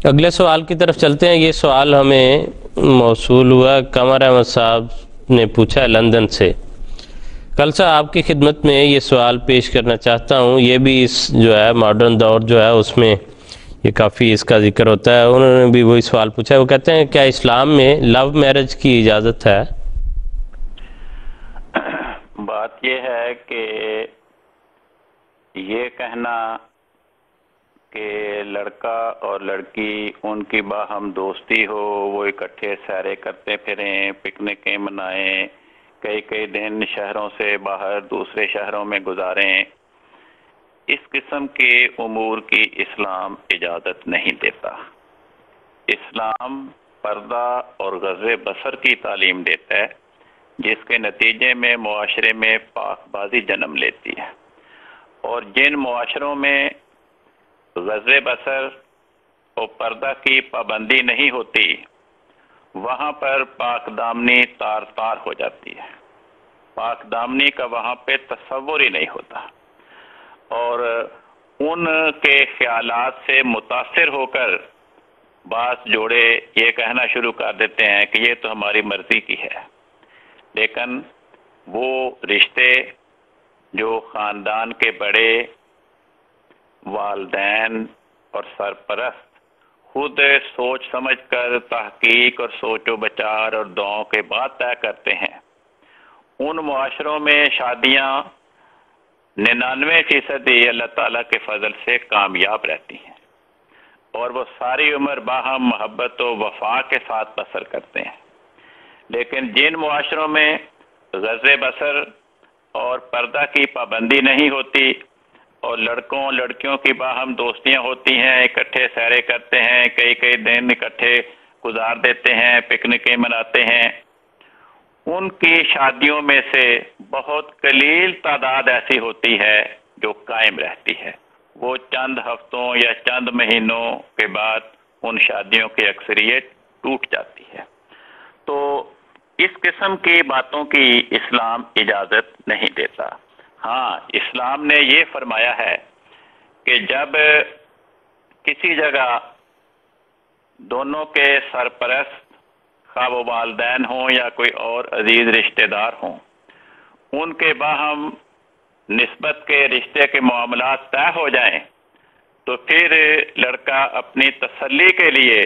اگلے سوال کی طرف چلتے ہیں۔ یہ سوال ہمیں موصول ہوا، قمر احمد صاحب نے پوچھا ہے لندن سے۔ کل سے آپ کی خدمت میں یہ سوال پیش کرنا چاہتا ہوں، یہ بھی اس جو ہے ماڈرن دور جو ہے اس میں یہ کافی اس کا ذکر ہوتا ہے۔ انہوں نے بھی وہی سوال پوچھا ہے، وہ کہتے ہیں کیا اسلام میں لو میرج کی اجازت ہے؟ بات یہ ہے کہ یہ کہنا کہ لڑکا اور لڑکی ان کی باہم دوستی ہو، وہ اکٹھے سیرے کرتے پھریں، پکنکیں منائیں، کئی کئی دن شہروں سے باہر دوسرے شہروں میں گزاریں، اس قسم کے امور کی اسلام اجازت نہیں دیتا۔ اسلام پردہ اور غض بصر کی تعلیم دیتا ہے، جس کے نتیجے میں معاشرے میں پاک بازی جنم لیتی ہے، اور جن معاشروں میں غض بصر اور پردہ کی پابندی نہیں ہوتی وہاں پر پاک دامنی تار تار ہو جاتی ہے، پاک دامنی کا وہاں پہ تصور ہی نہیں ہوتا، اور ان کے خیالات سے متاثر ہو کر بعض جوڑے یہ کہنا شروع کر دیتے ہیں کہ یہ تو ہماری مرضی کی ہے، لیکن وہ رشتے جو خاندان کے بڑے، والدین اور سرپرست خود سوچ سمجھ کر تحقیق اور سوچ و بچار اور دعاؤں کے بعد طے کرتے ہیں، ان معاشروں میں شادیاں 99% اللہ تعالیٰ کے فضل سے کامیاب رہتی ہیں، اور وہ ساری عمر باہم محبت و وفا کے ساتھ بسر کرتے ہیں۔ لیکن جن معاشروں میں غض بصر اور پردہ کی پابندی نہیں ہوتی اور لڑکوں لڑکیوں کی باہم دوستیاں ہوتی ہیں، اکٹھے سیرے کرتے ہیں، کئی کئی دن اکٹھے گزار دیتے ہیں، پکنکیں مناتے ہیں، ان کی شادیوں میں سے بہت قلیل تعداد ایسی ہوتی ہے جو قائم رہتی ہے، وہ چند ہفتوں یا چند مہینوں کے بعد ان شادیوں کی اکثریت ٹوٹ جاتی ہے۔ تو اس قسم کی باتوں کی اسلام اجازت نہیں دیتا۔ ہاں، اسلام نے یہ فرمایا ہے کہ جب کسی جگہ دونوں کے سرپرست خواہ وہ والدین ہوں یا کوئی اور عزیز رشتہ دار ہوں، ان کے باہم نسبت کے رشتے کے معاملات طے ہو جائیں تو پھر لڑکا اپنی تسلی کے لیے،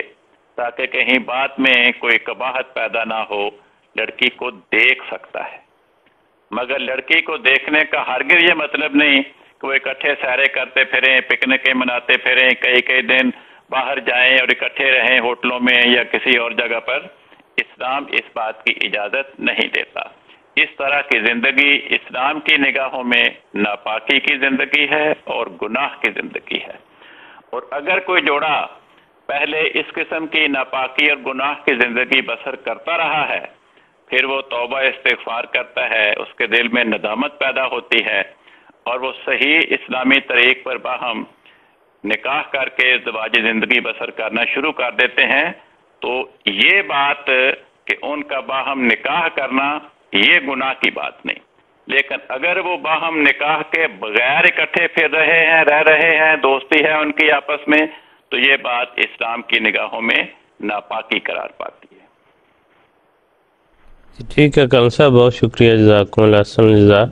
تاکہ کہیں بعد میں کوئی قباحت پیدا نہ ہو، لڑکی کو دیکھ سکتا ہے، مگر لڑکی کو دیکھنے کا ہرگز یہ مطلب نہیں کہ وہ اکٹھے سیرے کرتے پھریں، پکنکیں مناتے پھریں، کئی کئی دن باہر جائیں اور اکٹھے رہیں ہوٹلوں میں یا کسی اور جگہ پر۔ اسلام اس بات کی اجازت نہیں دیتا۔ اس طرح کی زندگی اسلام کی نگاہوں میں ناپاکی کی زندگی ہے اور گناہ کی زندگی ہے، اور اگر کوئی جوڑا پہلے اس قسم کی ناپاکی اور گناہ کی زندگی بسر کرتا رہا ہے، پھر وہ توبہ استغفار کرتا ہے، اس کے دل میں ندامت پیدا ہوتی ہے، اور وہ صحیح اسلامی طریق پر باہم نکاح کر کے ازدواجی زندگی بسر کرنا شروع کر دیتے ہیں، تو یہ بات کہ ان کا باہم نکاح کرنا یہ گناہ کی بات نہیں۔ لیکن اگر وہ باہم نکاح کے بغیر اکٹھے پھر رہے ہیں، رہ رہے ہیں، دوستی ہے ان کی آپس میں، تو یہ بات اسلام کی نگاہوں میں ناپاکی قرار پاتی ہے۔ ٹھیک ہے کل صاحب، بہت شکریہ، جزاکم اللہ، احسن الجزا۔